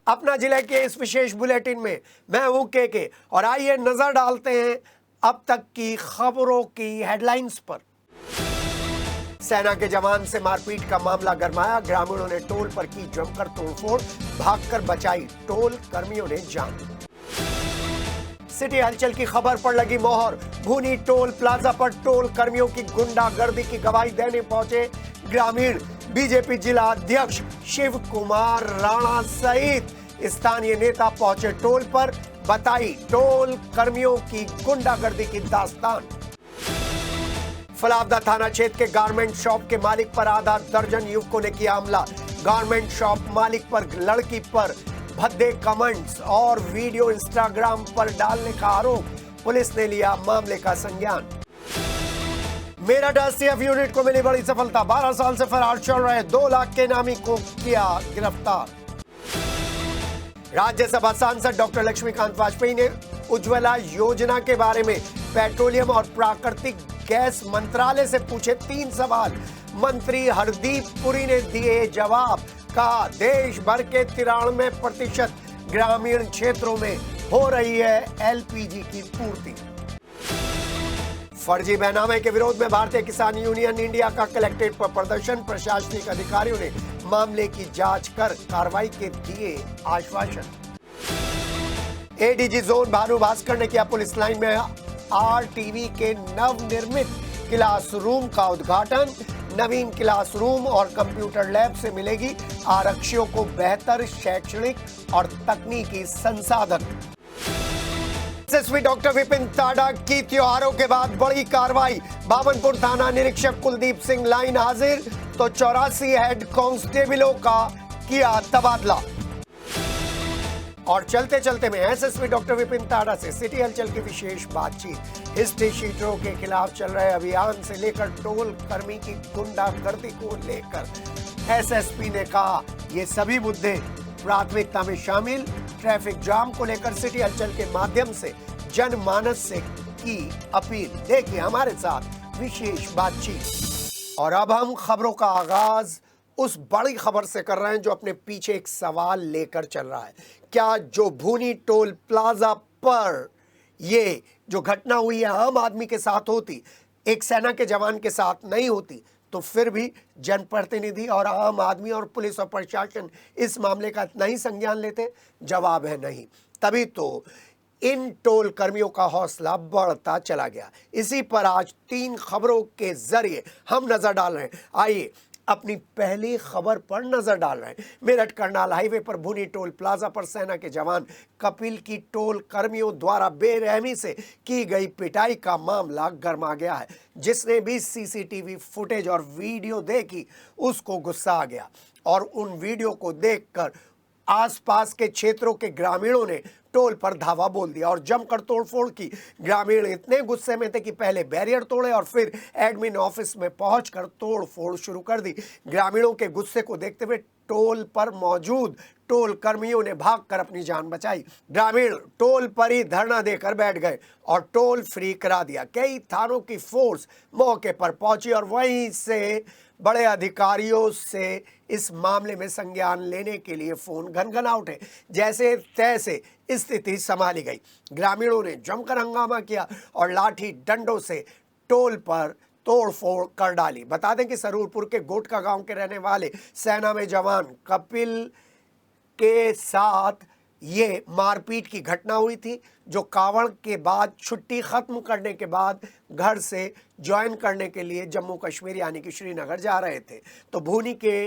अपना जिले के इस विशेष बुलेटिन में मैं हूं के और आइए नजर डालते हैं अब तक की खबरों की हेडलाइंस पर। सेना के जवान से मारपीट का मामला गरमाया, ग्रामीणों ने टोल पर की जमकर तोड़फोड़, भागकर बचाई टोल कर्मियों ने जान। सिटी हलचल की खबर पर लगी मोहर, भूनी टोल प्लाजा पर टोल कर्मियों की गुंडागर्दी की गवाही देने पहुंचे ग्रामीण। बीजेपी जिला अध्यक्ष शिव कुमार राणा सहित स्थानीय नेता पहुंचे टोल पर, बताई टोल कर्मियों की गुंडागर्दी की दास्तान। फलावदा थाना क्षेत्र के गारमेंट शॉप के मालिक पर आधा दर्जन युवकों ने किया हमला। गारमेंट शॉप मालिक पर लड़की पर भद्दे कमेंट्स और वीडियो इंस्टाग्राम पर डालने का आरोप, पुलिस ने लिया मामले का संज्ञान। मेरठ एसटीएफ यूनिट को मिली बड़ी सफलता, 12 साल से फरार चल रहे 2 लाख के नामी को किया गिरफ्तार। राज्यसभा सांसद डॉक्टर लक्ष्मीकांत वाजपेयी ने उज्ज्वला योजना के बारे में पेट्रोलियम और प्राकृतिक गैस मंत्रालय से पूछे 3 सवाल। मंत्री हरदीप पुरी ने दिए जवाब, कहा देश भर के 93% ग्रामीण क्षेत्रों में हो रही है एलपीजी की पूर्ति। फर्जी बैनामे के विरोध में भारतीय किसान यूनियन इंडिया का कलेक्ट्रेट पर प्रदर्शन, प्रशासनिक अधिकारियों ने मामले की जांच कर कार्रवाई के दिए आश्वासन। एडीजी जोन भानु भास्कर ने किया पुलिस लाइन में आरटीवी के नवनिर्मित क्लासरूम का उद्घाटन। नवीन क्लासरूम और कंप्यूटर लैब से मिलेगी आरक्षियों को बेहतर शैक्षणिक और तकनीकी संसाधन। एसएसपी डॉक्टर विपिन टाडा की त्योहारों के बाद बड़ी कार्रवाई, बावनपुर थाना निरीक्षक कुलदीप सिंह लाइन हाजिर, तो 84 हेड कांस्टेबलों का किया तबादला। और चलते चलते में एसएसपी डॉक्टर विपिन टाडा से सिटी हलचल की विशेष बातचीत। हिस्ट्री शीटरों के खिलाफ चल रहे अभियान से लेकर टोल कर्मी की गुंडागर्दी को लेकर एसएसपी ने कहा ये सभी मुद्दे प्राथमिकता में शामिल। ट्रैफिक जाम को लेकर सिटी हलचल के माध्यम से जनमानस से की अपील। देखिए हमारे साथ विशेष बातचीत। और अब हम खबरों का आगाज उस बड़ी खबर से कर रहे हैं जो अपने पीछे एक सवाल लेकर चल रहा है। क्या जो भूनी टोल प्लाजा पर ये जो घटना हुई है आम आदमी के साथ होती, एक सेना के जवान के साथ नहीं होती, तो फिर भी जनप्रतिनिधि और आम आदमी और पुलिस और प्रशासन इस मामले का नहीं संज्ञान लेते? जवाब है नहीं। तभी तो इन टोल कर्मियों का हौसला बढ़ता चला गया। इसी पर आज 3 खबरों के जरिए हम नजर डाल रहे हैं। आइए अपनी पहली खबर पर नजर डाल रहे हैं। मेरठ करनाल हाईवे पर भूनी टोल प्लाजा पर सेना के जवान कपिल की टोल कर्मियों द्वारा बेरहमी से की गई पिटाई का मामला गरमा गया है। जिसने भी सीसीटीवी फुटेज और वीडियो देखी उसको गुस्सा आ गया और उन वीडियो को देखकर आसपास के क्षेत्रों के ग्रामीणों ने टोल पर धावा बोल दिया और जमकर तोड़फोड़ की। ग्रामीण इतने गुस्से में थे कि पहले बैरियर तोड़े और फिर एडमिन ऑफिस में पहुंचकर तोड़फोड़ शुरू कर दी। ग्रामीणों के गुस्से को देखते हुए टोल पर मौजूद टोल कर्मियों ने भागकर अपनी जान बचाई। ग्रामीण टोल पर ही धरना देकर बैठ गए और टोल फ्री करा दिया। कई थानों की फोर्स मौके पर पहुंची और वहीं से बड़े अधिकारियों से इस मामले में संज्ञान लेने के लिए फोन घनघना उठे। जैसे तैसे स्थिति संभाली गई। ग्रामीणों ने जमकर हंगामा किया और लाठी डंडों से टोल पर तोड़फोड़ कर डाली। बता दें कि सरूरपुर के गोटका गांव के रहने वाले सेना में जवान कपिल के साथ ये मारपीट की घटना हुई थी, जो कावड़ के बाद छुट्टी खत्म करने के बाद घर से ज्वाइन करने के लिए जम्मू कश्मीर यानी कि श्रीनगर जा रहे थे। तो भूनी के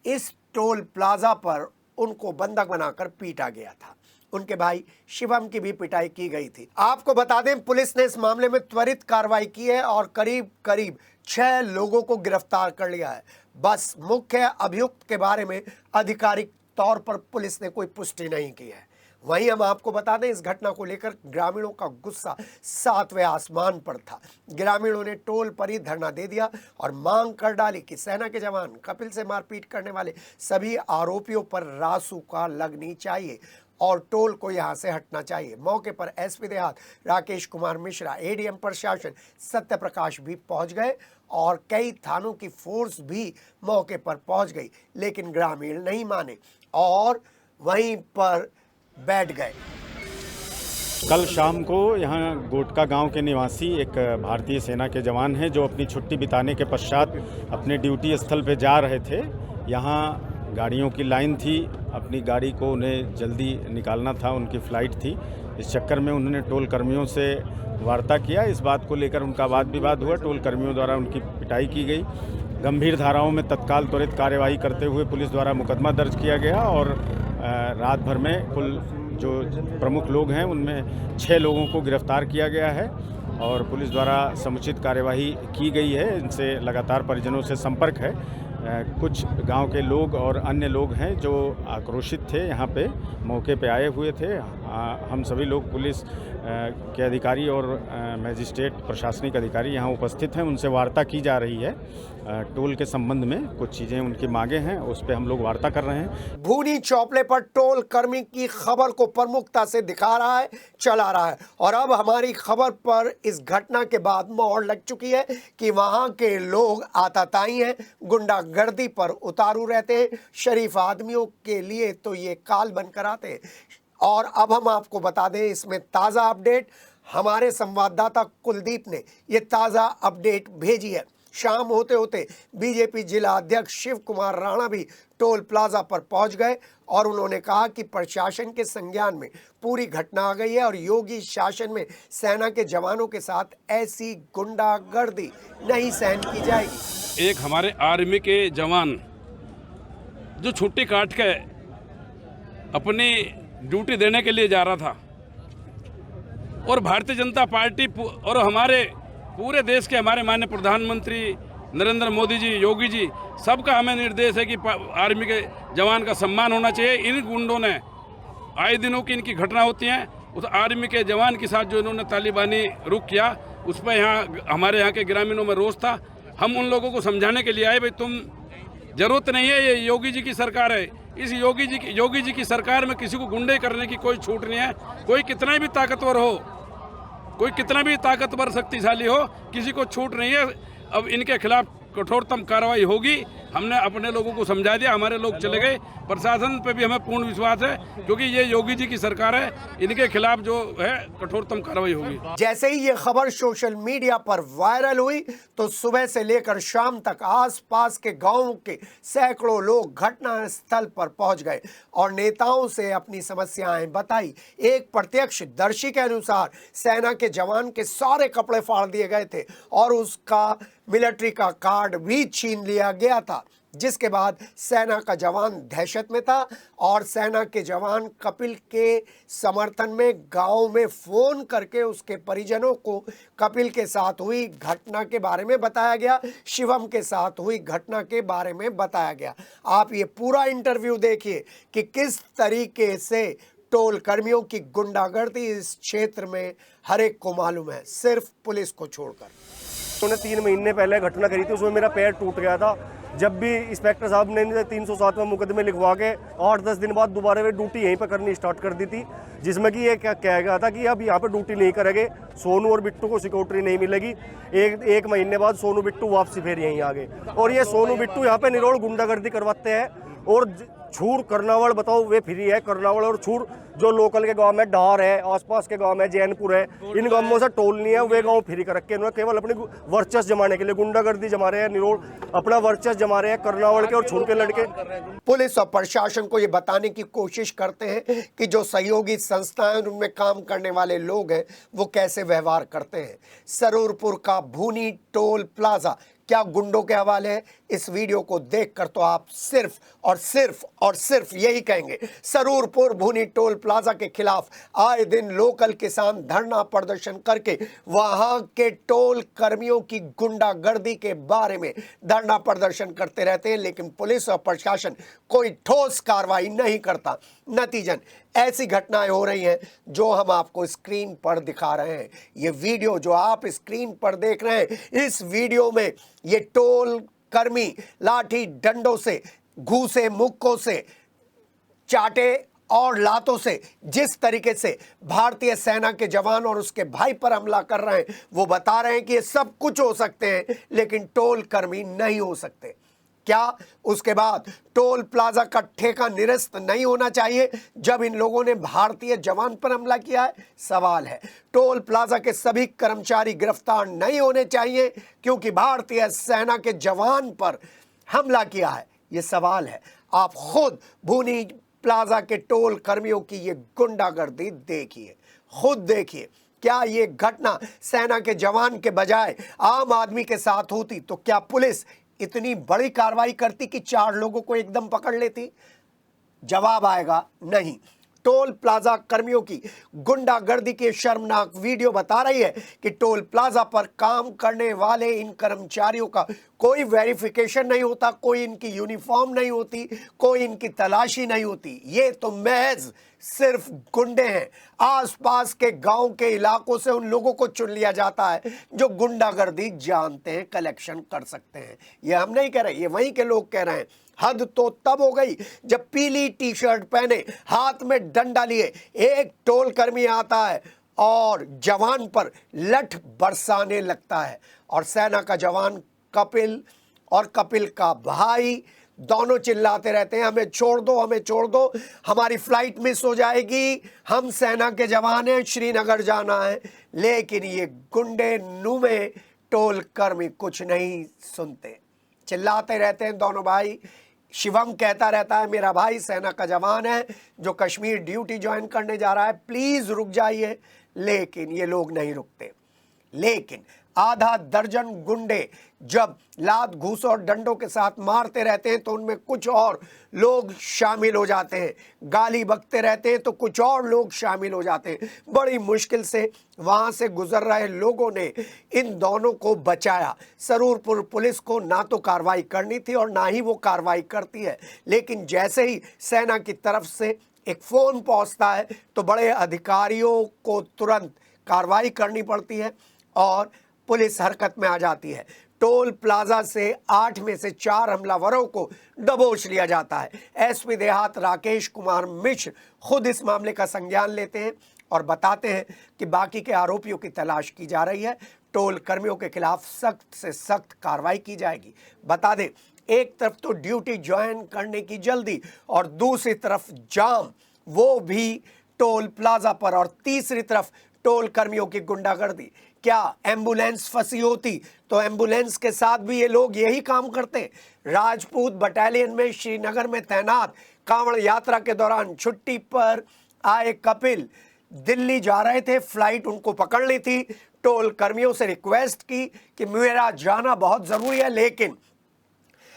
इस टोल प्लाजा पर उनको बंधक बनाकर पीटा गया था। उनके भाई शिवम की भी पिटाई की गई थी। आपको बता दें पुलिस ने इस मामले में त्वरित कार्रवाई की है और करीब 6 लोगों को गिरफ्तार कर लिया है। बस मुख्य अभियुक्त के बारे में आधिकारिक तौर पर पुलिस ने कोई पुष्टि नहीं की है। वहीं हम आपको बता दें इस घटना को लेकर ग्रामीणों का गुस्सा 7वें आसमान पर था। ग्रामीणों ने टोल पर ही धरना दे दिया और मांग कर डाली कि सेना के जवान कपिल से मारपीट करने वाले सभी आरोपियों पर रासुका लगनी चाहिए और टोल को यहां से हटना चाहिए। मौके पर एसपी देहात राकेश कुमार मिश्रा, एडीएम प्रशासन सत्य प्रकाश भी पहुंच गए और कई थानों की फोर्स भी मौके पर पहुंच गई, लेकिन ग्रामीण नहीं माने और वहीं पर बैठ गए। कल शाम को यहाँ गोटका गांव के निवासी एक भारतीय सेना के जवान हैं जो अपनी छुट्टी बिताने के पश्चात अपने ड्यूटी स्थल पर जा रहे थे। यहाँ गाड़ियों की लाइन थी, अपनी गाड़ी को उन्हें जल्दी निकालना था, उनकी फ़्लाइट थी। इस चक्कर में उन्होंने टोल कर्मियों से वार्ता किया। इस बात को लेकर उनका वाद विवाद हुआ, टोल कर्मियों द्वारा उनकी पिटाई की गई। गंभीर धाराओं में तत्काल त्वरित कार्यवाही करते हुए पुलिस द्वारा मुकदमा दर्ज किया गया और रात भर में कुल जो प्रमुख लोग हैं उनमें 6 लोगों को गिरफ्तार किया गया है और पुलिस द्वारा समुचित कार्यवाही की गई है। इनसे लगातार परिजनों से संपर्क है। कुछ गांव के लोग और अन्य लोग हैं जो आक्रोशित थे, यहाँ पे मौके पे आए हुए थे। हम सभी लोग पुलिस के अधिकारी और मजिस्ट्रेट प्रशासनिक अधिकारी यहाँ उपस्थित हैं, उनसे वार्ता की जा रही है। टोल के संबंध में कुछ चीज़ें उनकी मांगे हैं, उस पर हम लोग वार्ता कर रहे हैं। भूनी चौपले पर टोल कर्मी की खबर को प्रमुखता से दिखा रहा है, चला रहा है और अब हमारी खबर पर इस घटना के बाद मोहर लग चुकी है कि वहां के लोग आताताई हैं, गुंडागर्दी पर उतारू रहते हैं। शरीफ आदमियों के लिए तो ये काल बनकर आते हैं। और अब हम आपको बता दें इसमें ताज़ा अपडेट, हमारे संवाददाता कुलदीप ने ये ताज़ा अपडेट भेजी है। शाम होते होते बीजेपी जिला अध्यक्ष शिव कुमार राणा भी टोल प्लाजा पर पहुंच गए और उन्होंने कहा कि प्रशासन के संज्ञान में पूरी घटना आ गई है और योगी शासन में सेना के जवानों के साथ ऐसी गुंडागर्दी नहीं सहन की जाएगी। एक हमारे आर्मी के जवान जो छुट्टी काट के अपनी ड्यूटी देने के लिए जा रहा था और भारतीय जनता पार्टी और हमारे पूरे देश के हमारे माननीय प्रधानमंत्री नरेंद्र मोदी जी, योगी जी, सबका हमें निर्देश है कि आर्मी के जवान का सम्मान होना चाहिए। इन गुंडों ने आए दिनों की इनकी घटना होती हैं, उस आर्मी के जवान के साथ जो इन्होंने तालिबानी रुख किया उस पर यहाँ हमारे यहाँ के ग्रामीणों में रोष था। हम उन लोगों को समझाने के लिए आए, भाई तुम जरूरत नहीं है, ये योगी जी की सरकार है। इस योगी जी की सरकार में किसी को गुंडे करने की कोई छूट नहीं है। कोई कितना भी ताकतवर हो, कोई कितना भी ताकतवर शक्तिशाली हो, किसी को छूट नहीं है। अब इनके खिलाफ कठोरतम कार्रवाई होगी। हमने अपने लोगों को समझा दिया, हमारे लोग चले गए। प्रशासन पे भी हमें पूर्ण विश्वास है क्योंकि ये योगी जी की सरकार है, इनके खिलाफ जो है कठोरतम कार्रवाई होगी। जैसे ही ये खबर सोशल मीडिया पर वायरल हुई तो सुबह से लेकर शाम तक आसपास के गांवों के सैकड़ों लोग घटना स्थल पर पहुंच गए और नेताओं से अपनी समस्याएं बताई। एक प्रत्यक्षदर्शी के अनुसार सेना के जवान के सारे कपड़े फाड़ दिए गए थे और उसका मिलिट्री का कार्ड भी छीन लिया गया था, जिसके बाद सेना का जवान दहशत में था और सेना के जवान कपिल के समर्थन में गांव में फोन करके उसके परिजनों को कपिल के साथ हुई घटना के बारे में बताया गया, शिवम के साथ हुई घटना के बारे में बताया गया। आप ये पूरा इंटरव्यू देखिए कि किस तरीके से टोल कर्मियों की गुंडागर्दी इस क्षेत्र में हर एक को मालूम है, सिर्फ पुलिस को छोड़कर। उन्होंने 3 महीने पहले घटना करी थी, उसमें मेरा पैर टूट गया था। जब भी इंस्पेक्टर साहब ने 307 में मुकदमे लिखवा के 8-10 दिन बाद दोबारा वे ड्यूटी यहीं पर करनी स्टार्ट कर दी थी, जिसमें कि ये क्या कहा गया था कि अब यहाँ पे ड्यूटी नहीं करेंगे, सोनू और बिट्टू को सिक्योरिटी नहीं मिलेगी। एक महीने बाद सोनू बिट्टू वापसी फिर यहीं आ गए और ये सोनू बिट्टू यहाँ पे निरोड़ गुंडागर्दी करवाते हैं। और छूर कर्नावड़ बताओ वे फ्री है, कर्नावड़ और छूर जो लोकल के गांव में डार है, आसपास के गांव में जैनपुर है, इन गांवों से टोल नहीं है, वे गांव फ्री कर रखे हैं। केवल अपनी वर्चस्व जमाने के लिए गुंडागर्दी जमा रहे हैं, निरोड़ अपना वर्चस्व जमा रहे हैं कर्नावड़ के और छूर के लड़के। पुलिस और प्रशासन को ये बताने की कोशिश करते हैं कि जो सहयोगी संस्थाएं उनमें काम करने वाले लोग हैं वो कैसे व्यवहार करते हैं। सरूरपुर का भूनी टोल प्लाजा क्या गुंडों के हवाले है? इस वीडियो को देखकर तो आप सिर्फ और सिर्फ यही कहेंगे। सरूरपुर भूनी टोल प्लाजा के खिलाफ आए दिन लोकल किसान धरना प्रदर्शन करके वहां के टोल कर्मियों की गुंडागर्दी के बारे में धरना प्रदर्शन करते रहते हैं, लेकिन पुलिस और प्रशासन कोई ठोस कार्रवाई नहीं करता। नतीजन ऐसी घटनाएं हो रही हैं जो हम आपको स्क्रीन पर दिखा रहे हैं। ये वीडियो जो आप स्क्रीन पर देख रहे हैं, इस वीडियो में ये टोल कर्मी लाठी डंडों से, घूसे मुक्कों से, चाटे और लातों से जिस तरीके से भारतीय सेना के जवान और उसके भाई पर हमला कर रहे हैं, वो बता रहे हैं कि ये सब कुछ हो सकते हैं लेकिन टोल कर्मी नहीं हो सकते। क्या उसके बाद टोल प्लाजा का ठेका निरस्त नहीं होना चाहिए जब इन लोगों ने भारतीय जवान पर हमला किया है? सवाल है। टोल प्लाजा के सभी कर्मचारी गिरफ्तार नहीं होने चाहिए क्योंकि भारतीय सेना के जवान पर हमला किया है? ये सवाल है। आप खुद भूनी प्लाजा के टोल कर्मियों की ये गुंडागर्दी देखिए, खुद देखिए। क्या ये घटना सेना के जवान के बजाय आम आदमी के साथ होती तो क्या पुलिस इतनी बड़ी कार्रवाई करती कि 4 लोगों को एकदम पकड़ लेती? जवाब आएगा नहीं। टोल प्लाजा कर्मियों की गुंडागर्दी की शर्मनाक वीडियो बता रही है कि टोल प्लाजा पर काम करने वाले इन कर्मचारियों का कोई वेरिफिकेशन नहीं होता, कोई इनकी यूनिफॉर्म नहीं होती, कोई इनकी तलाशी नहीं होती। ये तो महज सिर्फ गुंडे हैं। आसपास के गांव के इलाकों से उन लोगों को चुन लिया जाता है जो गुंडागर्दी जानते हैं, कलेक्शन कर सकते हैं। ये हम नहीं कह रहे, ये वहीं के लोग कह रहे हैं। हद तो तब हो गई जब पीली टी शर्ट पहने, हाथ में डंडा लिए एक टोल कर्मी आता है और जवान पर लठ बरसाने लगता है और सेना का जवान कपिल और कपिल का भाई दोनों चिल्लाते रहते हैं, हमें छोड़ दो, हमें छोड़ दो, हमारी फ्लाइट मिस हो जाएगी, हम सेना के जवान हैं, श्रीनगर जाना है। लेकिन ये गुंडे नुमे टोल कर्मी कुछ नहीं सुनते, चिल्लाते रहते हैं दोनों भाई। शिवम कहता रहता है मेरा भाई सेना का जवान है जो कश्मीर ड्यूटी ज्वाइन करने जा रहा है, प्लीज रुक जाइए। लेकिन ये लोग नहीं रुकते। लेकिन आधा दर्जन गुंडे जब लात घूस और डंडों के साथ मारते रहते हैं तो उनमें कुछ और लोग शामिल हो जाते हैं, गाली बकते रहते हैं तो कुछ और लोग शामिल हो जाते हैं। बड़ी मुश्किल से वहां से गुजर रहे लोगों ने इन दोनों को बचाया। सरूरपुर पुलिस को ना तो कार्रवाई करनी थी और ना ही वो कार्रवाई करती है, लेकिन जैसे ही सेना की तरफ से एक फोन पहुंचता है तो बड़े अधिकारियों को तुरंत कार्रवाई करनी पड़ती है और पुलिस हरकत में आ जाती है। टोल प्लाजा से 8 में से 4 हमलावरों को दबोच लिया जाता है। एसपी देहात राकेश कुमार मिश्र खुद इस मामले का संज्ञान लेते हैं और बताते हैं कि बाकी के आरोपियों की तलाश की जा रही है। टोल कर्मियों के खिलाफ सख्त से सख्त कार्रवाई की जाएगी। बता दें, एक तरफ तो ड्यूटी ज्वाइन करने की जल्दी और दूसरी तरफ जाम, वो भी टोल प्लाजा पर, और तीसरी तरफ टोल कर्मियों की गुंडागर्दी। क्या एम्बुलेंस फंसी होती तो एम्बुलेंस के साथ भी ये लोग यही काम करते? राजपूत बटालियन में श्रीनगर में तैनात कांवड़ यात्रा के दौरान छुट्टी पर आए कपिल दिल्ली जा रहे थे, फ्लाइट उनको पकड़नी थी। टोल कर्मियों से रिक्वेस्ट की कि मेरा जाना बहुत जरूरी है, लेकिन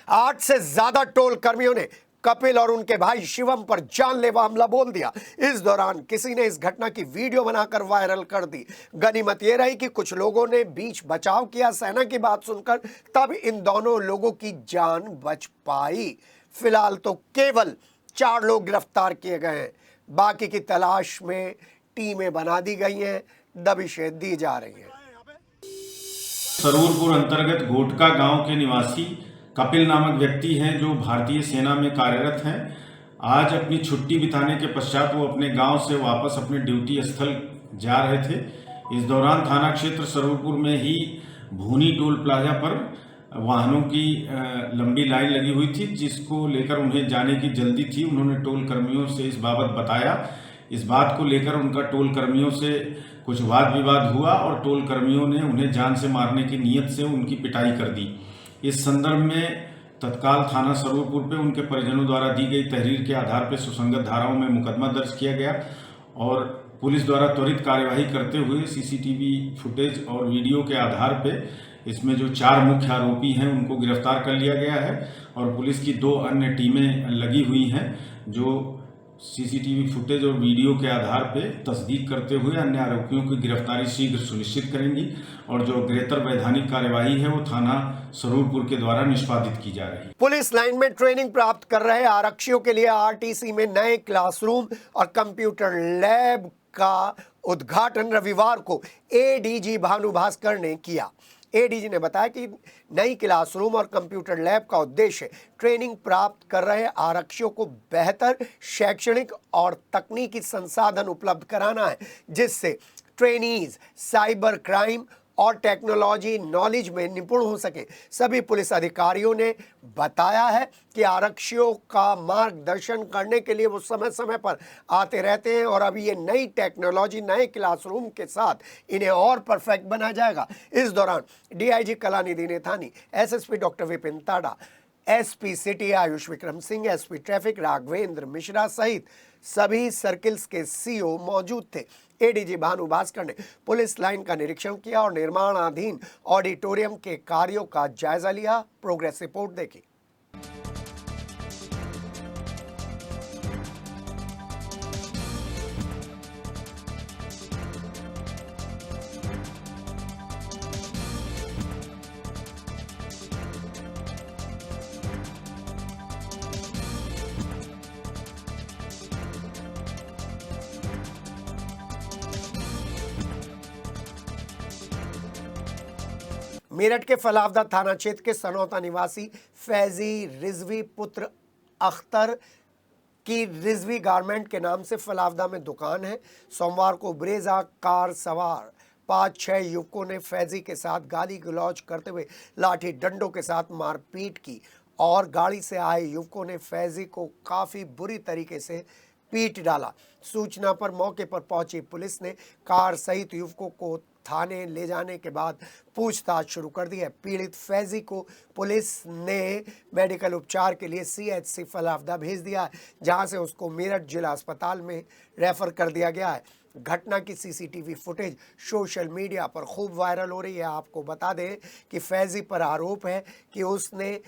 8 से ज्यादा टोल कर्मियों ने कपिल और उनके भाई शिवम पर जानलेवा हमला बोल दिया। इस दौरान किसी ने इस घटना की वीडियो बनाकर वायरल कर दी। गनीमत ये रही कि कुछ लोगों ने बीच बचाव किया सेना की बात सुनकर, तब इन दोनों लोगों की जान बच पाई। फिलहाल तो केवल 4 लोग गिरफ्तार किए गए हैं, बाकी की तलाश में टीमें बना दी गई हैं, दबिशें दी जा रही हैं। सरूरपुर अंतर्गत घोटका गांव के निवासी कपिल नामक व्यक्ति हैं जो भारतीय सेना में कार्यरत हैं। आज अपनी छुट्टी बिताने के पश्चात वो अपने गांव से वापस अपने ड्यूटी स्थल जा रहे थे। इस दौरान थाना क्षेत्र सरूरपुर में ही भूनी टोल प्लाजा पर वाहनों की लंबी लाइन लगी हुई थी, जिसको लेकर उन्हें जाने की जल्दी थी। उन्होंने टोल कर्मियों से इस बाबत बताया। इस बात को लेकर उनका टोल कर्मियों से कुछ वाद विवाद हुआ और टोल कर्मियों ने उन्हें जान से मारने की नीयत से उनकी पिटाई कर दी। इस संदर्भ में तत्काल थाना सरूरपुर पे उनके परिजनों द्वारा दी गई तहरीर के आधार पर सुसंगत धाराओं में मुकदमा दर्ज किया गया और पुलिस द्वारा त्वरित कार्यवाही करते हुए सीसीटीवी फुटेज और वीडियो के आधार पर इसमें जो 4 मुख्य आरोपी हैं उनको गिरफ्तार कर लिया गया है और पुलिस की 2 अन्य टीमें लगी हुई हैं जो सीसीटीवी फुटेज और वीडियो के आधार पर तस्दीक करते हुए अन्य आरोपियों की गिरफ्तारी शीघ्र सुनिश्चित करेंगी और जो अग्रेतर वैधानिक कार्यवाही है वो थाना सरूरपुर के द्वारा निष्पादित की जा रही है। पुलिस लाइन में ट्रेनिंग प्राप्त कर रहे आरक्षियों के लिए आरटीसी में नए क्लासरूम और कंप्यूटर लैब का उद्घाटन रविवार को एडीजी भानु भास्कर ने किया। एडीजी ने बताया कि नई क्लासरूम और कंप्यूटर लैब का उद्देश्य ट्रेनिंग प्राप्त कर रहे आरक्षियों को बेहतर शैक्षणिक और तकनीकी संसाधन उपलब्ध कराना है, जिससे ट्रेनीज साइबर क्राइम और टेक्नोलॉजी नॉलेज में निपुण हो सके। सभी पुलिस अधिकारियों ने बताया है कि आरक्षियों का मार्गदर्शन करने के लिए वो समय समय पर आते रहते हैं और अभी ये नई टेक्नोलॉजी नए क्लासरूम के साथ इन्हें और परफेक्ट बनाया जाएगा। इस दौरान DIG Kalanidhi Naithani, SSP doctor Vipin Tada, SP city Ayush Vikram Singh, SP traffic Raghvendra Mishra सहित सभी सर्किल्स के सीओ मौजूद थे। एडीजी भानु भास्कर ने पुलिस लाइन का निरीक्षण किया और निर्माणाधीन ऑडिटोरियम के कार्यों का जायजा लिया। प्रोग्रेस रिपोर्ट देखी। मेरठ के फलावदा थाना क्षेत्र के सनौता निवासी फैजी रिजवी पुत्र अख्तर की रिजवी गारमेंट के नाम से फलावदा में दुकान है। सोमवार को ब्रेजा कार सवार 5-6 युवकों ने फैजी के साथ गाली गलौज करते हुए लाठी डंडों के साथ मारपीट की और गाड़ी से आए युवकों ने फैजी को काफ़ी बुरी तरीके से पीट डाला। सूचना पर मौके पर पहुंची पुलिस ने कार सहित युवकों को थाने ले जाने के बाद पूछताछ शुरू कर दी है। पीड़ित फैजी को पुलिस ने मेडिकल उपचार के लिए सीएचसी फलावदा भेज दिया है, जहां से उसको मेरठ जिला अस्पताल में रेफर कर दिया गया है। घटना की सीसीटीवी फुटेज सोशल मीडिया पर खूब वायरल हो रही है। आपको बता दें कि फैजी पर आरोप है कि उसने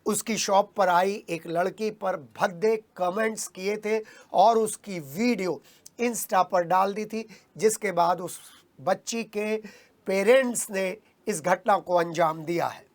उसकी शॉप पर आई एक लड़की पर भद्दे कमेंट्स किए थे और उसकी वीडियो इंस्टा पर डाल दी थी, जिसके बाद उस बच्ची के पेरेंट्स ने इस घटना को अंजाम दिया है।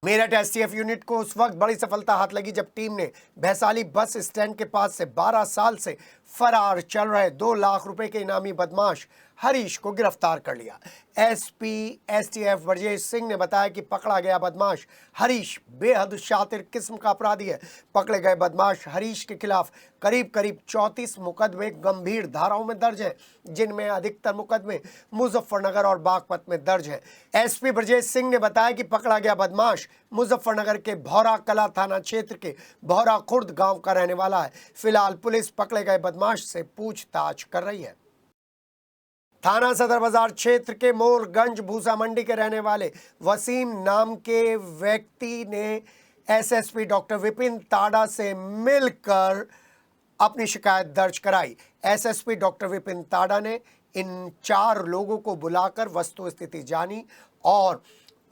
मेरठ एसटीएफ यूनिट को उस वक्त बड़ी सफलता हाथ लगी जब टीम ने भैसाली बस स्टैंड के पास से 12 साल से फरार चल रहे 2 लाख रुपए के इनामी बदमाश हरीश को गिरफ्तार कर लिया। एसपी एसटीएफ ब्रजेश सिंह ने बताया कि पकड़ा गया बदमाश हरीश बेहद शातिर किस्म का अपराधी है। पकड़े गए बदमाश हरीश के खिलाफ करीब 34 मुकदमे गंभीर धाराओं में दर्ज हैं, जिनमें अधिकतर मुकदमे मुजफ्फरनगर और बागपत में दर्ज हैं। एसपी ब्रजेश सिंह ने बताया कि पकड़ा गया बदमाश मुजफ्फरनगर के भौरा कला थाना क्षेत्र के भौरा खुर्द गांव का रहने वाला है। फिलहाल पुलिस पकड़े गए बदमाश से पूछताछ कर रही है। थाना सदर बाजार क्षेत्र के मोरगंज भूसा मंडी के रहने वाले वसीम नाम के व्यक्ति ने एसएसपी डॉक्टर विपिन ताड़ा से मिलकर अपनी शिकायत दर्ज कराई। एसएसपी डॉक्टर विपिन ताड़ा ने इन 4 लोगों को बुलाकर वस्तु स्थिति जानी और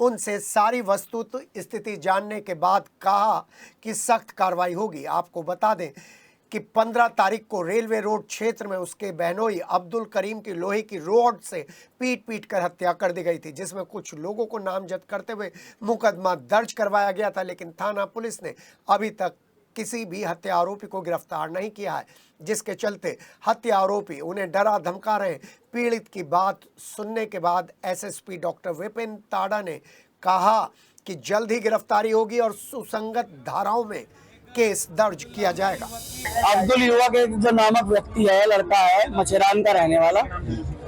उनसे सारी वस्तु स्थिति जानने के बाद कहा कि सख्त कार्रवाई होगी। आपको बता दें कि 15 तारीख को रेलवे रोड क्षेत्र में उसके बहनोई अब्दुल करीम की लोहे की रॉड से पीट कर हत्या कर दी गई थी, जिसमें कुछ लोगों को नामजद करते हुए मुकदमा दर्ज करवाया गया था, लेकिन थाना पुलिस ने अभी तक किसी भी हत्या आरोपी को गिरफ्तार नहीं किया है, जिसके चलते हत्या आरोपी उन्हें डरा धमका रहे। पीड़ित की बात सुनने के बाद एसएसपी डॉक्टर विपिन ताड़ा ने कहा कि जल्द ही गिरफ्तारी होगी और सुसंगत धाराओं में केस दर्ज किया जाएगा। अब्दुल युवा के जो नामक व्यक्ति है, लड़का है, मचेरान का रहने वाला,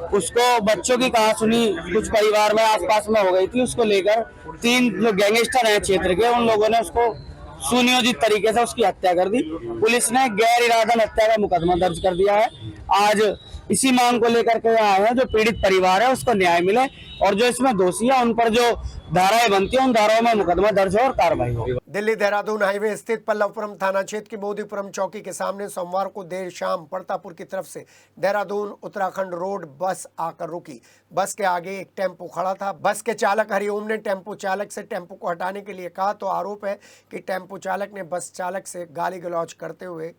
उसको बच्चों की कहा सुनी कुछ परिवार में आसपास में हो गई थी। उसको लेकर 3 जो गैंगस्टर हैं क्षेत्र के, उन लोगों ने उसको सुनियोजित तरीके से उसकी हत्या कर दी। पुलिस ने गैर इरादन हत्या का मुकदमा दर्ज कर दिया है। आज इसी मांग को लेकर के आए हैं जो पीड़ित परिवार है उसको न्याय मिले और जो इसमें दोषी है उन पर जो धाराएं बनती है उन धाराओं में मुकदमा दर्ज हो और कार्रवाई हो। दिल्ली देहरादून हाईवे स्थित पल्लवपुरम थाना क्षेत्र की मोदीपुरम चौकी के सामने सोमवार को देर शाम पड़तापुर की तरफ से देहरादून उत्तराखंड रोड बस आकर रुकी। बस के आगे एक टेम्पो खड़ा था। बस के चालक हरिओम ने टेम्पो चालक से टेम्पो को हटाने के लिए कहा तो आरोप है कि टेम्पो चालक ने बस चालक से गाली गलौज करते हुए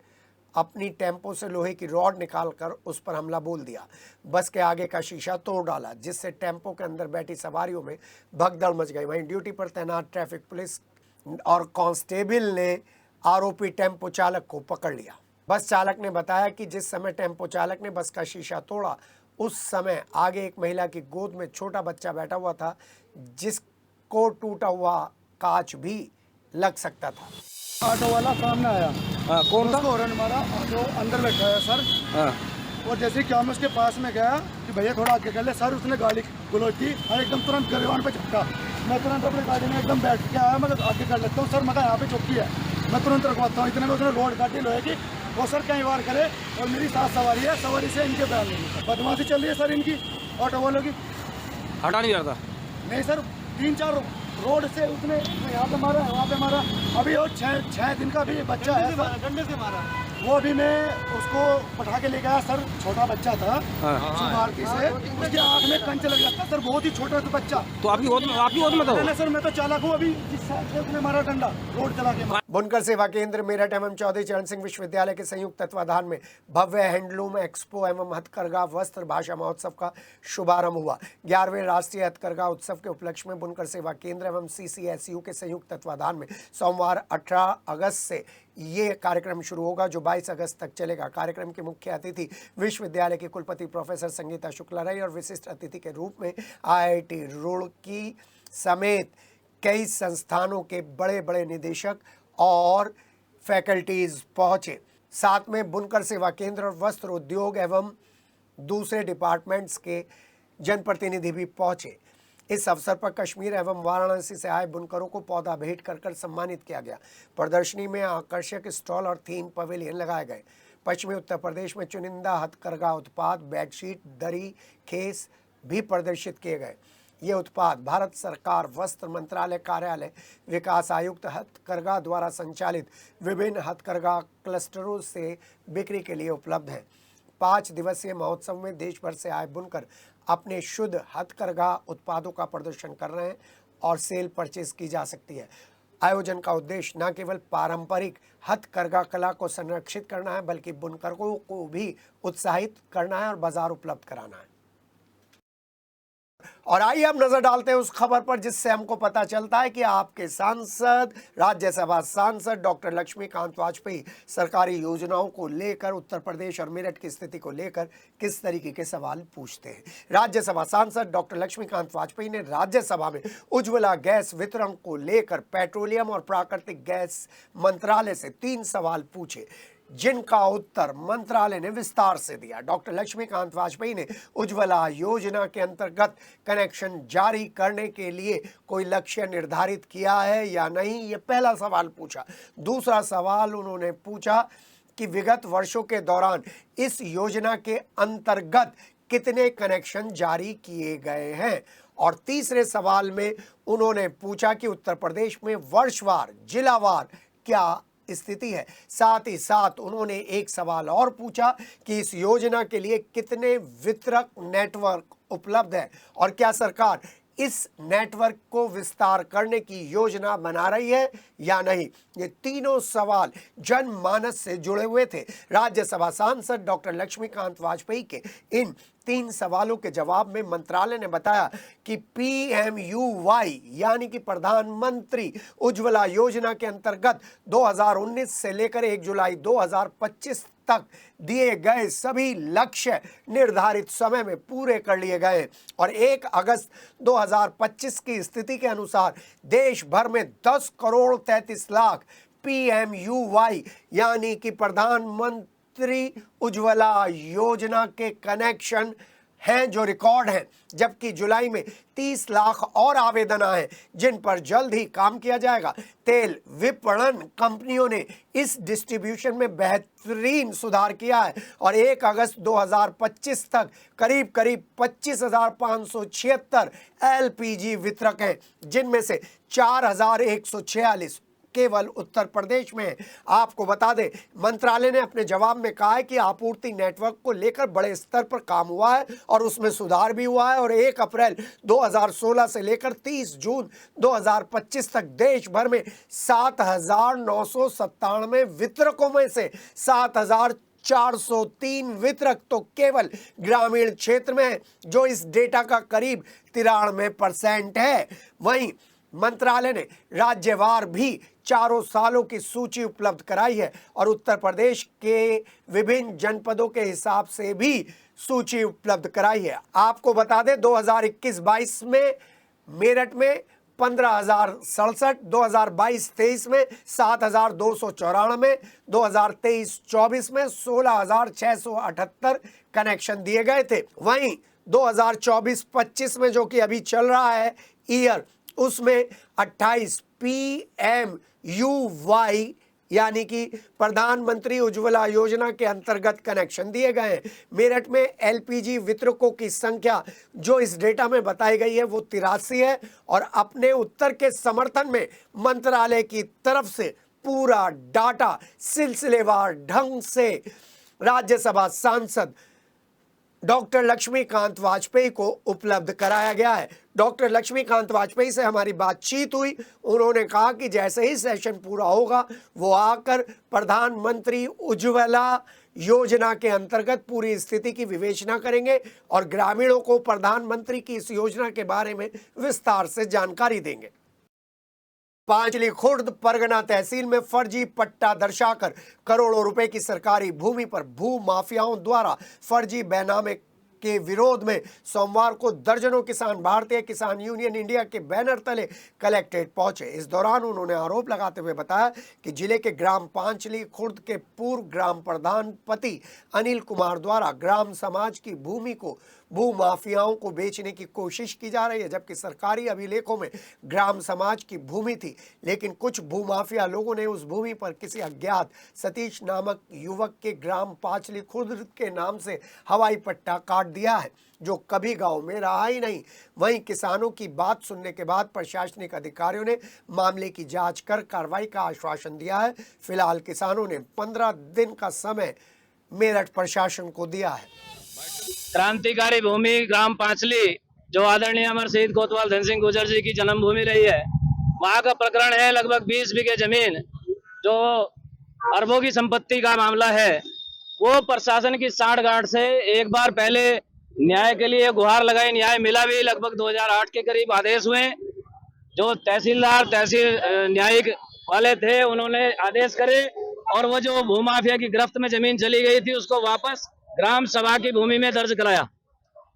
अपनी टेम्पो से लोहे की रॉड निकालकर उस पर हमला बोल दिया। बस के आगे का शीशा तोड़ डाला, जिससे टेम्पो के अंदर बैठी सवारियों में भगदड़ मच गई। वहीं ड्यूटी पर तैनात ट्रैफिक पुलिस और कांस्टेबल ने आरोपी टेम्पो चालक को पकड़ लिया। बस चालक ने बताया कि जिस समय टेम्पो चालक ने बस का शीशा तोड़ा उस समय आगे एक महिला की गोद में छोटा बच्चा बैठा हुआ था, जिसको टूटा हुआ कांच भी लग सकता था। ऑटो वाला सामने आया। हाँ, कौन था? हॉर्न मारा, ऑटो अंदर बैठा है सर। हाँ। और जैसे कि हम उसके पास में गया कि भैया थोड़ा आगे कर ले सर। उसने गाड़ी गुलोच दी और एकदम तुरंत गरेवान पे झपका। मैं तुरंत अपनी गाड़ी में एकदम बैठ के आया, मतलब आगे कर लेता हूँ सर, मैं यहाँ पे चौकी है, मैं तुरंत रखवाता हूँ। इतने में उसने रोड काटी लोहे की, वो सर कई बार करे। और मेरी साथ सवारी है, सवारी से इनके बैल नहीं, बदमाशी चल रही है सर इनकी ऑटो वालों की। हटा नहीं रहता नहीं सर, 3-4 रोड से उसने यहाँ पे मारा, वहाँ पे मारा। अभी वो 6 दिन का भी बच्चा है, डंडे से मारा। वो अभी मैं उसको पटा के ले गया सर, छोटा बच्चा था भारती से, उसके आँख में कंच लग जाता सर, बहुत ही छोटा था बच्चा। तो आपकी ओर में तो सर मैं तो चालक हूँ, अभी जिस साइड से उसने मारा डंडा रोड चला के। बुनकर सेवा केंद्र मेरठ एवं चौधरी चरण सिंह विश्वविद्यालय के संयुक्त तत्वाधान में भव्य हैंडलूम एक्सपो एवं हथकरघा वस्त्र भाषा महोत्सव का शुभारंभ हुआ। 11वें राष्ट्रीय हथकरघा उत्सव के उपलक्ष्य में बुनकर सेवा केंद्र एवं CCSU के संयुक्त तत्वाधान में सोमवार 18 अगस्त से ये कार्यक्रम शुरू होगा, जो 22 अगस्त तक चलेगा। कार्यक्रम के मुख्य अतिथि विश्वविद्यालय के कुलपति प्रोफेसर संगीता शुक्ला रही और विशिष्ट अतिथि के रूप में IIT रुड़की समेत कई संस्थानों के बड़े बड़े निदेशक और फैकल्टीज पहुंचे। साथ में बुनकर सेवा केंद्र और वस्त्र उद्योग एवं दूसरे डिपार्टमेंट्स के जनप्रतिनिधि भी पहुंचे। इस अवसर पर कश्मीर एवं वाराणसी से आए बुनकरों को पौधा भेंट कर सम्मानित किया गया। प्रदर्शनी में आकर्षक स्टॉल और थीम पवेलियन लगाए गए। पश्चिमी उत्तर प्रदेश में चुनिंदा हथकरघा उत्पाद, बेडशीट, दरी, खेस भी प्रदर्शित किए गए। ये उत्पाद भारत सरकार वस्त्र मंत्रालय कार्यालय विकास आयुक्त हथकरघा द्वारा संचालित विभिन्न हथकरघा क्लस्टरों से बिक्री के लिए उपलब्ध हैं। 5 दिवसीय महोत्सव में देश भर से आए बुनकर अपने शुद्ध हथकरघा उत्पादों का प्रदर्शन कर रहे हैं और सेल परचेज की जा सकती है। आयोजन का उद्देश्य न केवल पारंपरिक हथकरघा कला को संरक्षित करना है, बल्कि बुनकरों को भी उत्साहित करना है और बाजार उपलब्ध कराना है। और आइए अब नजर डालते हैं उस खबर पर जिससे हमको पता चलता है कि आपके सांसद, राज्यसभा सांसद डॉक्टर लक्ष्मीकांत वाजपेयी सरकारी योजनाओं को लेकर उत्तर प्रदेश और मेरठ की स्थिति को लेकर किस तरीके के सवाल पूछते हैं। राज्यसभा सांसद डॉक्टर लक्ष्मीकांत वाजपेयी ने राज्यसभा में उज्ज्वला गैस वितरण को लेकर पेट्रोलियम और प्राकृतिक गैस मंत्रालय से 3 सवाल पूछे, जिनका उत्तर मंत्रालय ने विस्तार से दिया। डॉक्टर लक्ष्मीकांत वाजपेयी ने उज्ज्वला योजना के अंतर्गत कनेक्शन जारी करने के लिए कोई लक्ष्य निर्धारित किया है या नहीं, ये पहला सवाल पूछा। दूसरा सवाल उन्होंने पूछा कि विगत वर्षों के दौरान इस योजना के अंतर्गत कितने कनेक्शन जारी किए गए हैं। और तीसरे सवाल में उन्होंने पूछा कि उत्तर प्रदेश में वर्षवार, जिलावार क्या स्थिति है। साथ ही साथ उन्होंने एक सवाल और पूछा कि इस योजना के लिए कितने वितरक नेटवर्क उपलब्ध है और क्या सरकार इस नेटवर्क को विस्तार करने की योजना बना रही है या नहीं। ये तीनों सवाल जनमानस से जुड़े हुए थे। राज्यसभा सांसद डॉक्टर लक्ष्मीकांत वाजपेयी के इन 3 सवालों के जवाब में मंत्रालय ने बताया कि PMUY यानी कि प्रधानमंत्री उज्ज्वला योजना के अंतर्गत 2019 से लेकर 1 जुलाई 2025 तक दिए गए सभी लक्ष्य निर्धारित समय में पूरे कर लिए गए और 1 अगस्त 2025 की स्थिति के अनुसार देश भर में 10 करोड़ 33 लाख PMUY यानी कि प्रधानमंत्री उज्ज्वला योजना के कनेक्शन हैं जो रिकॉर्ड हैं, जबकि जुलाई में 30 लाख और आवेदन आए जिन पर जल्द ही काम किया जाएगा। तेल विपणन कंपनियों ने इस डिस्ट्रीब्यूशन में बेहतरीन सुधार किया है और 1 अगस्त 2025 तक करीब 25,576 LPG वितरक हैं, जिनमें से 4,146 केवल उत्तर प्रदेश में है। आपको बता दें, मंत्रालय ने अपने जवाब में कहा है कि आपूर्ति नेटवर्क को लेकर बड़े स्तर पर काम हुआ है और उसमें सुधार भी हुआ है और 1 अप्रैल 2016 से लेकर 30 जून 2025 तक देश भर में 7,997 वितरकों में से 7,403 वितरक तो केवल ग्रामीण क्षेत्र में है, जो इस डेटा का करीब 93% है। वहीं मंत्रालय ने राज्यवार भी चारों सालों की सूची उपलब्ध कराई है और उत्तर प्रदेश के विभिन्न जनपदों के हिसाब से भी सूची उपलब्ध कराई है। आपको बता दें 2021-22 में मेरठ में 15,067, 2022-23 में 7,294, 2023-24 में 16,678 कनेक्शन दिए गए थे। वहीं 2024-25 में जो कि अभी चल रहा है ईयर, उसमें 28 PMUY यानी कि प्रधानमंत्री उज्ज्वला योजना के अंतर्गत कनेक्शन दिए गए हैं। मेरठ में LPG वितरकों की संख्या जो इस डेटा में बताई गई है वो 83 है और अपने उत्तर के समर्थन में मंत्रालय की तरफ से पूरा डाटा सिलसिलेवार ढंग से राज्यसभा सांसद डॉक्टर लक्ष्मीकांत वाजपेयी को उपलब्ध कराया गया है। डॉक्टर लक्ष्मीकांत वाजपेयी से हमारी बातचीत हुई। उन्होंने कहा कि जैसे ही सेशन पूरा होगा वो आकर प्रधानमंत्री उज्ज्वला योजना के अंतर्गत पूरी स्थिति की विवेचना करेंगे और ग्रामीणों को प्रधानमंत्री की इस योजना के बारे में विस्तार से जानकारी देंगे। पांचली खुर्द परगना तहसील में फर्जी पट्टा दर्शाकर करोड़ों रुपए की सरकारी भूमि पर भू माफियाओं द्वारा फर्जी बैनामे के विरोध में सोमवार को दर्जनों किसान भारतीय किसान यूनियन इंडिया के बैनर तले कलेक्ट्रेट पहुंचे। इस दौरान उन्होंने आरोप लगाते हुए बताया कि जिले के ग्राम पांचली खुर्द के पूर्व ग्राम प्रधान पति अनिल कुमार द्वारा ग्राम समाज की भूमि को भू माफियाओं को बेचने की कोशिश की जा रही है, जबकि सरकारी अभिलेखों में ग्राम समाज की भूमि थी, लेकिन कुछ भूमाफिया लोगों ने उस भूमि पर किसी अज्ञात सतीश नामक युवक के ग्राम पांचली खुर्द के नाम से हवाई पट्टा काट दिया है, जो कभी गांव में रहा ही नहीं। वहीं किसानों की बात सुनने के बाद प्रशासनिक अधिकारियों ने मामले की जांच कर कार्रवाई का आश्वासन दिया है। फिलहाल किसानों ने 15 दिन का समय मेरठ प्रशासन को दिया है। क्रांतिकारी भूमि ग्राम पांचली जो आदरणीय अमर शहीद कोतवाल धन सिंह गुर्जर जी की जन्मभूमि रही है, वहाँ का प्रकरण है लगभग 20 बीघे जमीन जो अरबों की संपत्ति का मामला है। वो प्रशासन की सांठगांठ से एक बार पहले न्याय के लिए गुहार लगाई, न्याय मिला भी। लगभग 2008 के करीब आदेश हुए। जो तहसीलदार तहसील न्यायिक वाले थे उन्होंने आदेश करे और वो जो भूमाफिया की गिरफ्त में जमीन चली गई थी उसको वापस ग्राम सभा की भूमि में दर्ज कराया,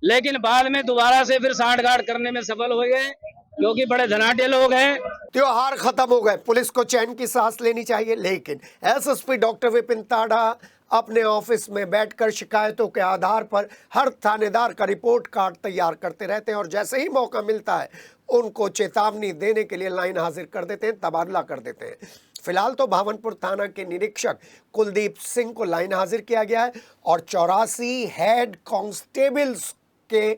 लेकिन बाद में दोबारा से फिर सांठगांठ करने में सफल हो गए क्योंकि बड़े धनाढ्य लोग हैं। त्योहार खत्म हो गए, पुलिस को चैन की सांस लेनी चाहिए, लेकिन एसएसपी डॉक्टर विपिन ताड़ा अपने ऑफिस में बैठकर शिकायतों के आधार पर हर थानेदार का रिपोर्ट कार्ड तैयार करते रहते हैं और जैसे ही मौका मिलता है उनको चेतावनी देने के लिए लाइन हाजिर कर देते हैं, तबादला कर देते हैं। फिलहाल तो भावनपुर थाना के निरीक्षक कुलदीप सिंह को लाइन हाजिर किया गया है और 84 हेड कांस्टेबल्स के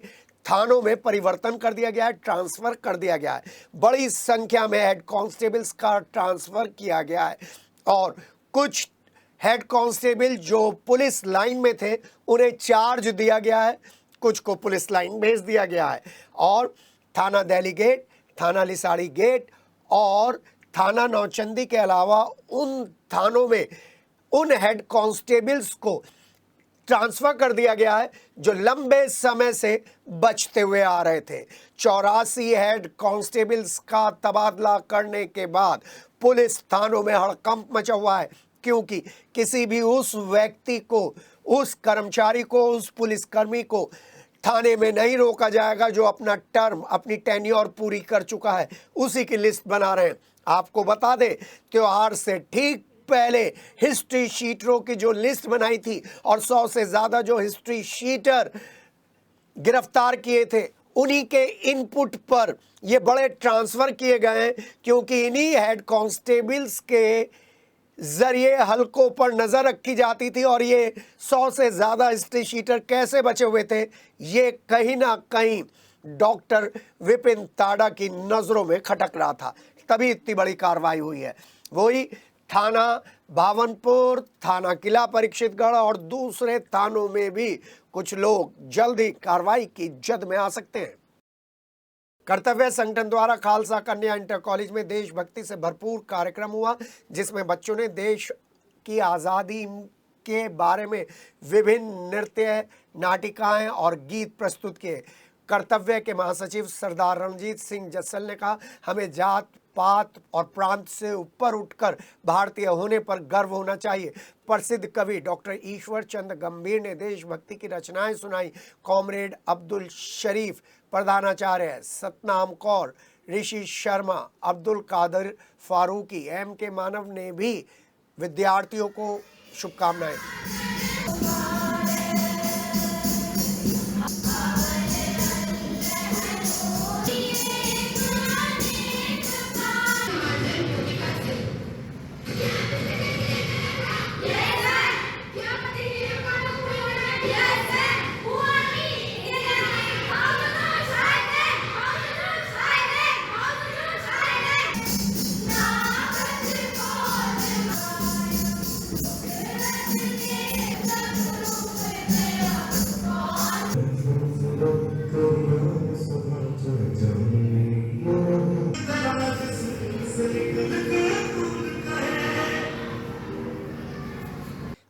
थानों में परिवर्तन कर दिया गया है, ट्रांसफर कर दिया गया है। बड़ी संख्या में हेड कांस्टेबल्स का ट्रांसफर किया गया है और कुछ हेड कांस्टेबल जो पुलिस लाइन में थे उन्हें चार्ज दिया गया है, कुछ को पुलिस लाइन भेज दिया गया है और थाना दिल्ली गेट, थाना लिसाड़ी गेट और थाना नौचंदी के अलावा उन थानों में उन हेड कांस्टेबल्स को ट्रांसफर कर दिया गया है जो लंबे समय से बचते हुए आ रहे थे। 84 हेड कांस्टेबल्स का तबादला करने के बाद पुलिस थानों में हड़कंप मचा हुआ है, क्योंकि किसी भी उस व्यक्ति को, उस कर्मचारी को, उस पुलिसकर्मी को थाने में नहीं रोका जाएगा जो अपना टर्म, अपनी टेन्योर पूरी कर चुका है, उसी की लिस्ट बना रहे हैं। आपको बता दें, त्योहार से ठीक पहले हिस्ट्री शीटरों की जो लिस्ट बनाई थी और 100 से ज्यादा जो हिस्ट्री शीटर गिरफ्तार किए थे, उन्हीं के इनपुट पर ये बड़े ट्रांसफर किए गए हैं, क्योंकि इन्हीं हेड कांस्टेबल्स के जरिए हलकों पर नजर रखी जाती थी और ये 100 से ज्यादा हिस्ट्री शीटर कैसे बचे हुए थे, ये कहीं ना कहीं डॉक्टर विपिन ताड़ा की नजरों में खटक रहा था। तभी इतनी बड़ी कार्रवाई हुई है। वही थाना भावनपुर, थाना किला परीक्षितगढ़ और दूसरे थानों में भी कुछ लोग जल्द ही कार्रवाई की जद में आ सकते हैं। कर्तव्य संगठन द्वारा खालसा कन्या इंटर कॉलेज में देशभक्ति से भरपूर कार्यक्रम हुआ, जिसमें बच्चों ने देश की आज़ादी के बारे में विभिन्न नृत्य, नाटिकाएं और गीत प्रस्तुत किए। कर्तव्य के महासचिव सरदार रणजीत सिंह जस्सल ने कहा, हमें जात पात और प्रांत से ऊपर उठकर भारतीय होने पर गर्व होना चाहिए। प्रसिद्ध कवि डॉक्टर ईश्वर चंद्र गंभीर ने देशभक्ति की रचनाएं सुनाई। कॉमरेड अब्दुल शरीफ, प्रधानाचार्य सतनाम कौर, ऋषि शर्मा, अब्दुल कादिर फारूकी, M.K. मानव ने भी विद्यार्थियों को शुभकामनाएं दी।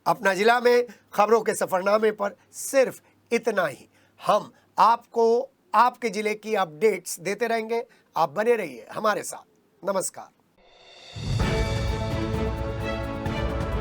अपना जिला में खबरों के सफरनामे पर सिर्फ इतना ही। हम आपको आपके जिले की अपडेट्स देते रहेंगे। आप बने रहिए हमारे साथ। नमस्कार।